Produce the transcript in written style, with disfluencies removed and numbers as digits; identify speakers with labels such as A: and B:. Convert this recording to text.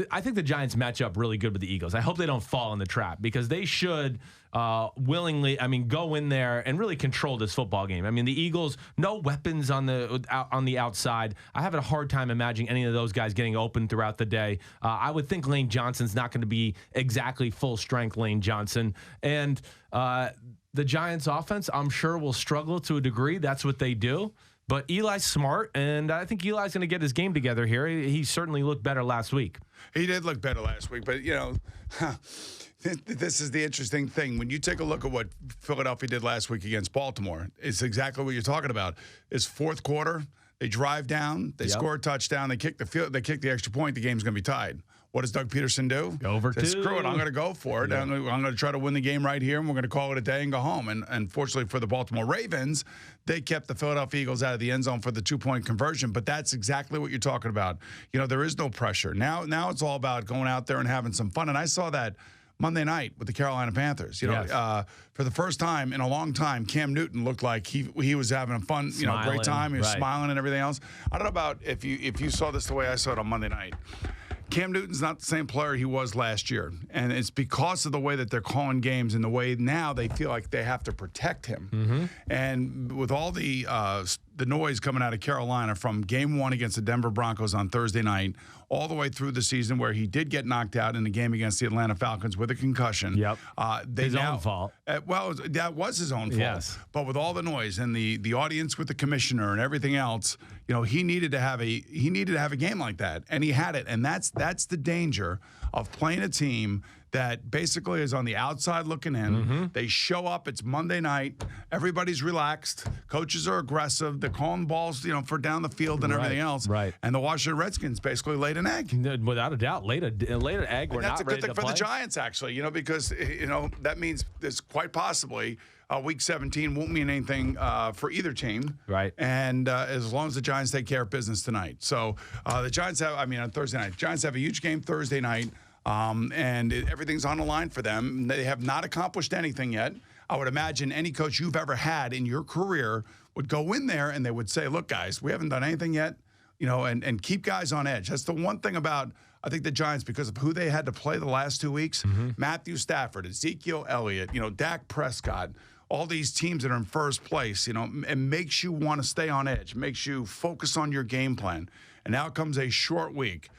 A: I think the Giants match up really good with the Eagles. I hope they don't fall in the trap because they should willingly, go in there and really control this football game. The Eagles, no weapons on the outside. I have a hard time imagining any of those guys getting open throughout the day. I would think Lane Johnson's not going to be exactly full strength Lane Johnson. And the Giants offense, I'm sure, will struggle to a degree. That's what they do. But Eli's smart, and I think Eli's going to get his game together here. He certainly looked better last week.
B: He did look better last week, but, this is the interesting thing. When you take a look at what Philadelphia did last week against Baltimore, it's exactly what you're talking about. It's fourth quarter. They drive down. They score a touchdown. They kick the extra point. The game's going to be tied. What does Doug Peterson do?
A: Go for two.
B: Screw it. I'm going to go for it. Yeah. I'm going to try to win the game right here, and we're going to call it a day and go home. And fortunately for the Baltimore Ravens, they kept the Philadelphia Eagles out of the end zone for the 2-point conversion. But that's exactly what you're talking about. There is no pressure. Now it's all about going out there and having some fun. And I saw that Monday night with the Carolina Panthers. For the first time in a long time, Cam Newton looked like he was having a fun, great time. He was smiling and everything else. I don't know about if you saw this the way I saw it on Monday night. Cam Newton's not the same player he was last year, and it's because of the way that they're calling games and the way now they feel like they have to protect him. Mm-hmm. And with all the noise coming out of Carolina from Game 1 against the Denver Broncos on Thursday night, all the way through the season where he did get knocked out in the game against the Atlanta Falcons with a concussion.
A: Yep. His own fault.
B: Well, that was his own fault.
A: Yes.
B: But with all the noise and the audience with the commissioner and everything else, he needed to have a game like that, and he had it. And that's the danger of playing a team that basically is on the outside looking in. Mm-hmm. They show up. It's Monday night. Everybody's relaxed. Coaches are aggressive. They're calling balls, for down the field and everything else.
A: Right.
B: And the Washington Redskins basically laid an egg.
A: Without a doubt, laid an egg.
B: And that's a good thing for the Giants, actually. Because that means there's quite possibly Week 17 won't mean anything for either team.
A: Right.
B: And as long as the Giants take care of business tonight. So the Giants have, on Thursday night, Giants have a huge game Thursday night. Everything's on the line for them. They have not accomplished anything yet. I would imagine any coach you've ever had in your career would go in there and they would say, look, guys, we haven't done anything yet, and keep guys on edge. That's the one thing about, I think, the Giants, because of who they had to play the last 2 weeks. Mm-hmm. Matthew Stafford, Ezekiel Elliott, Dak Prescott, all these teams that are in first place, it makes you want to stay on edge, makes you focus on your game plan. And now comes a short week.